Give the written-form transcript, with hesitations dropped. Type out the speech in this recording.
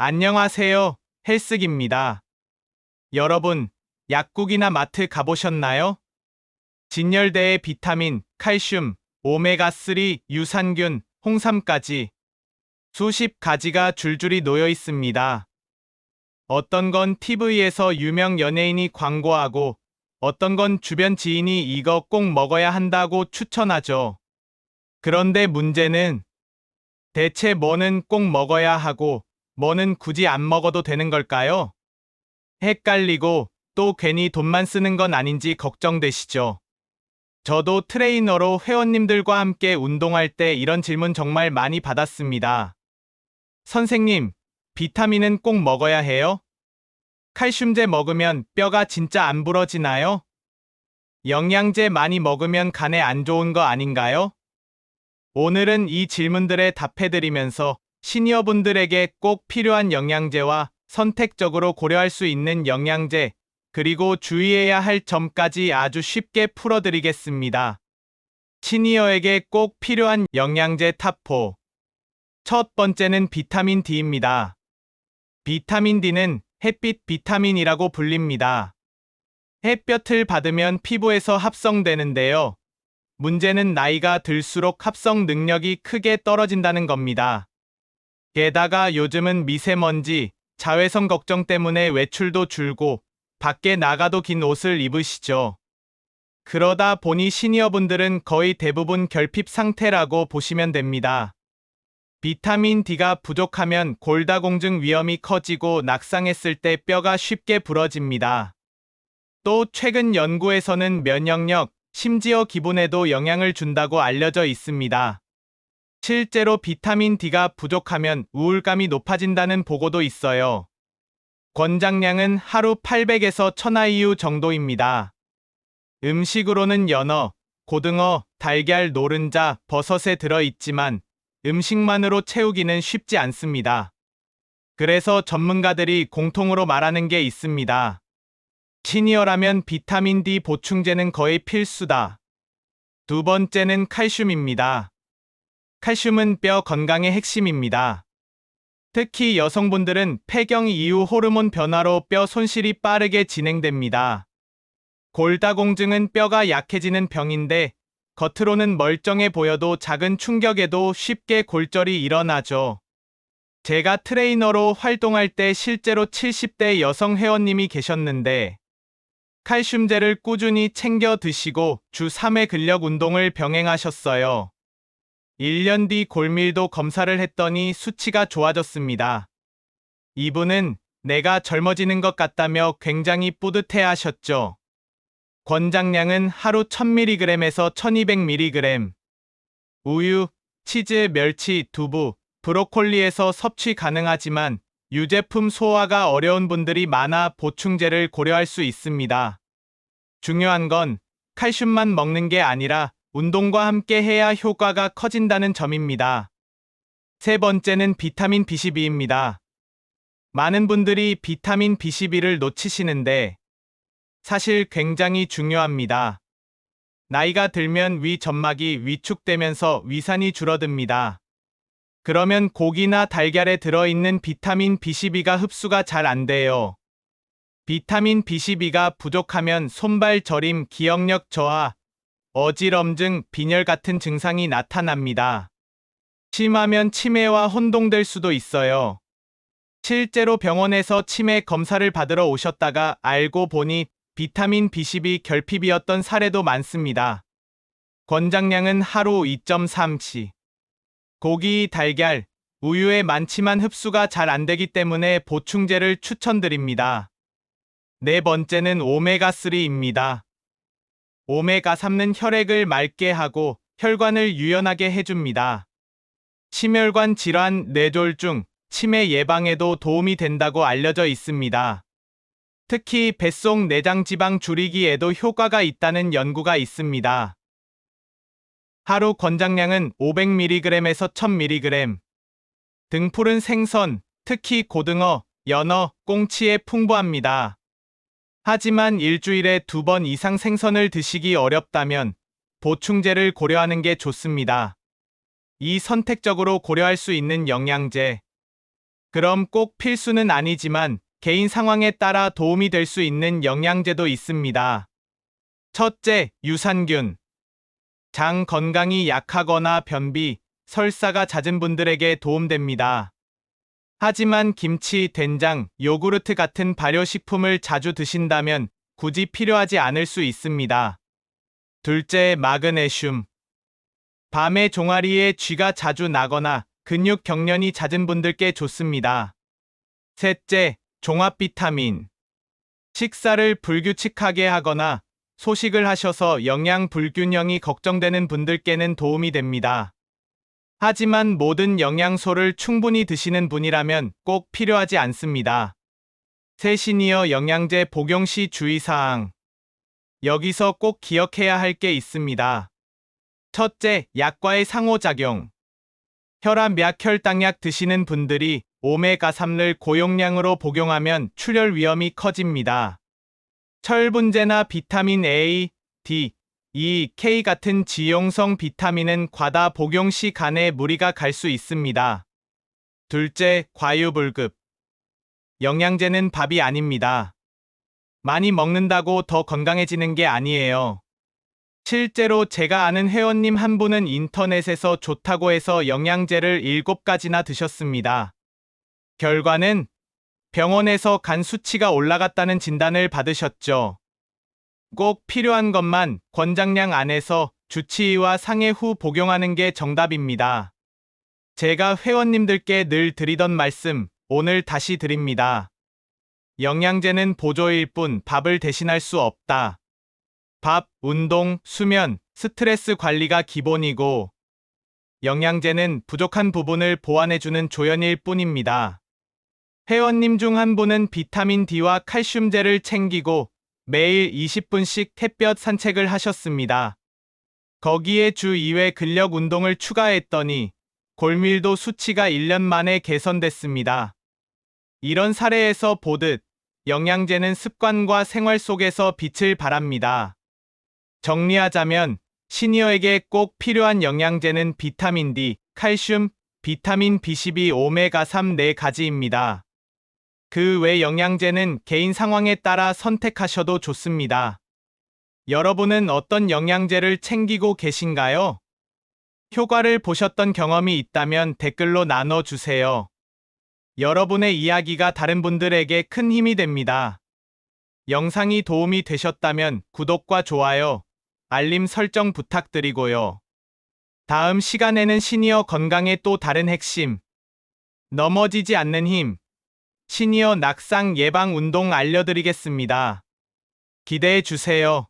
안녕하세요. 헬스기입니다. 여러분, 약국이나 마트 가보셨나요? 진열대에 비타민, 칼슘, 오메가3, 유산균, 홍삼까지 수십 가지가 줄줄이 놓여 있습니다. 어떤 건 TV에서 유명 연예인이 광고하고 어떤 건 주변 지인이 이거 꼭 먹어야 한다고 추천하죠. 그런데 문제는 대체 뭐는 꼭 먹어야 하고 뭐는 굳이 안 먹어도 되는 걸까요? 헷갈리고 또 괜히 돈만 쓰는 건 아닌지 걱정되시죠? 저도 트레이너로 회원님들과 함께 운동할 때 이런 질문 정말 많이 받았습니다. 선생님, 비타민은 꼭 먹어야 해요? 칼슘제 먹으면 뼈가 진짜 안 부러지나요? 영양제 많이 먹으면 간에 안 좋은 거 아닌가요? 오늘은 이 질문들에 답해드리면서 시니어분들에게 꼭 필요한 영양제와 선택적으로 고려할 수 있는 영양제, 그리고 주의해야 할 점까지 아주 쉽게 풀어드리겠습니다. 시니어에게 꼭 필요한 영양제 탑4. 첫 번째는 비타민 D입니다. 비타민 D는 햇빛 비타민이라고 불립니다. 햇볕을 받으면 피부에서 합성되는데요. 문제는 나이가 들수록 합성 능력이 크게 떨어진다는 겁니다. 게다가 요즘은 미세먼지, 자외선 걱정 때문에 외출도 줄고 밖에 나가도 긴 옷을 입으시죠. 그러다 보니 시니어분들은 거의 대부분 결핍 상태라고 보시면 됩니다. 비타민 D가 부족하면 골다공증 위험이 커지고 낙상했을 때 뼈가 쉽게 부러집니다. 또 최근 연구에서는 면역력, 심지어 기분에도 영향을 준다고 알려져 있습니다. 실제로 비타민 D가 부족하면 우울감이 높아진다는 보고도 있어요. 권장량은 하루 800에서 1000IU 정도입니다. 음식으로는 연어, 고등어, 달걀, 노른자, 버섯에 들어있지만 음식만으로 채우기는 쉽지 않습니다. 그래서 전문가들이 공통으로 말하는 게 있습니다. 시니어라면 비타민 D 보충제는 거의 필수다. 두 번째는 칼슘입니다. 칼슘은 뼈 건강의 핵심입니다. 특히 여성분들은 폐경 이후 호르몬 변화로 뼈 손실이 빠르게 진행됩니다. 골다공증은 뼈가 약해지는 병인데 겉으로는 멀쩡해 보여도 작은 충격에도 쉽게 골절이 일어나죠. 제가 트레이너로 활동할 때 실제로 70대 여성 회원님이 계셨는데 칼슘제를 꾸준히 챙겨 드시고 주 3회 근력 운동을 병행하셨어요. 1년 뒤 골밀도 검사를 했더니 수치가 좋아졌습니다. 이분은 내가 젊어지는 것 같다며 굉장히 뿌듯해 하셨죠. 권장량은 하루 1000mg에서 1200mg. 우유, 치즈, 멸치, 두부, 브로콜리에서 섭취 가능하지만 유제품 소화가 어려운 분들이 많아 보충제를 고려할 수 있습니다. 중요한 건 칼슘만 먹는 게 아니라 운동과 함께 해야 효과가 커진다는 점입니다. 세 번째는 비타민 B12입니다. 많은 분들이 비타민 B12를 놓치시는데 사실 굉장히 중요합니다. 나이가 들면 위 점막이 위축되면서 위산이 줄어듭니다. 그러면 고기나 달걀에 들어있는 비타민 B12가 흡수가 잘 안 돼요. 비타민 B12가 부족하면 손발 저림, 기억력 저하, 어지럼증, 빈혈 같은 증상이 나타납니다. 심하면 치매와 혼동될 수도 있어요. 실제로 병원에서 치매 검사를 받으러 오셨다가 알고 보니 비타민 B12 결핍이었던 사례도 많습니다. 권장량은 하루 2.3씩. 고기, 달걀, 우유에 많지만 흡수가 잘 안 되기 때문에 보충제를 추천드립니다. 네 번째는 오메가3입니다. 오메가3는 혈액을 맑게 하고 혈관을 유연하게 해줍니다. 심혈관 질환, 뇌졸중, 치매 예방에도 도움이 된다고 알려져 있습니다. 특히 뱃속 내장 지방 줄이기에도 효과가 있다는 연구가 있습니다. 하루 권장량은 500mg에서 1000mg. 등푸른 생선, 특히 고등어, 연어, 꽁치에 풍부합니다. 하지만 일주일에 2번 이상 생선을 드시기 어렵다면 보충제를 고려하는 게 좋습니다. 이 선택적으로 고려할 수 있는 영양제. 그럼 꼭 필수는 아니지만 개인 상황에 따라 도움이 될 수 있는 영양제도 있습니다. 첫째, 유산균. 장 건강이 약하거나 변비, 설사가 잦은 분들에게 도움됩니다. 하지만 김치, 된장, 요구르트 같은 발효식품을 자주 드신다면 굳이 필요하지 않을 수 있습니다. 둘째, 마그네슘. 밤에 종아리에 쥐가 자주 나거나 근육 경련이 잦은 분들께 좋습니다. 셋째, 종합 비타민. 식사를 불규칙하게 하거나 소식을 하셔서 영양 불균형이 걱정되는 분들께는 도움이 됩니다. 하지만 모든 영양소를 충분히 드시는 분이라면 꼭 필요하지 않습니다. 새 시니어 영양제 복용 시 주의사항. 여기서 꼭 기억해야 할 게 있습니다. 첫째, 약과의 상호작용. 혈압 약 혈당약 드시는 분들이 오메가3를 고용량으로 복용하면 출혈 위험이 커집니다. 철분제나 비타민 A, D, E, K 같은 지용성 비타민은 과다 복용 시 간에 무리가 갈 수 있습니다. 둘째, 과유불급. 영양제는 밥이 아닙니다. 많이 먹는다고 더 건강해지는 게 아니에요. 실제로 제가 아는 회원님 한 분은 인터넷에서 좋다고 해서 영양제를 7가지나 드셨습니다. 결과는 병원에서 간 수치가 올라갔다는 진단을 받으셨죠. 꼭 필요한 것만 권장량 안에서 주치의와 상의 후 복용하는 게 정답입니다. 제가 회원님들께 늘 드리던 말씀, 오늘 다시 드립니다. 영양제는 보조일 뿐 밥을 대신할 수 없다. 밥, 운동, 수면, 스트레스 관리가 기본이고 영양제는 부족한 부분을 보완해주는 조연일 뿐입니다. 회원님 중 한 분은 비타민 D와 칼슘제를 챙기고 매일 20분씩 햇볕 산책을 하셨습니다. 거기에 주 2회 근력 운동을 추가했더니 골밀도 수치가 1년 만에 개선됐습니다. 이런 사례에서 보듯 영양제는 습관과 생활 속에서 빛을 발합니다. 정리하자면 시니어에게 꼭 필요한 영양제는 비타민 D, 칼슘, 비타민 B12, 오메가3 4가지입니다. 그 외 영양제는 개인 상황에 따라 선택하셔도 좋습니다. 여러분은 어떤 영양제를 챙기고 계신가요? 효과를 보셨던 경험이 있다면 댓글로 나눠주세요. 여러분의 이야기가 다른 분들에게 큰 힘이 됩니다. 영상이 도움이 되셨다면 구독과 좋아요, 알림 설정 부탁드리고요. 다음 시간에는 시니어 건강의 또 다른 핵심, 넘어지지 않는 힘, 시니어 낙상 예방 운동 알려드리겠습니다. 기대해 주세요.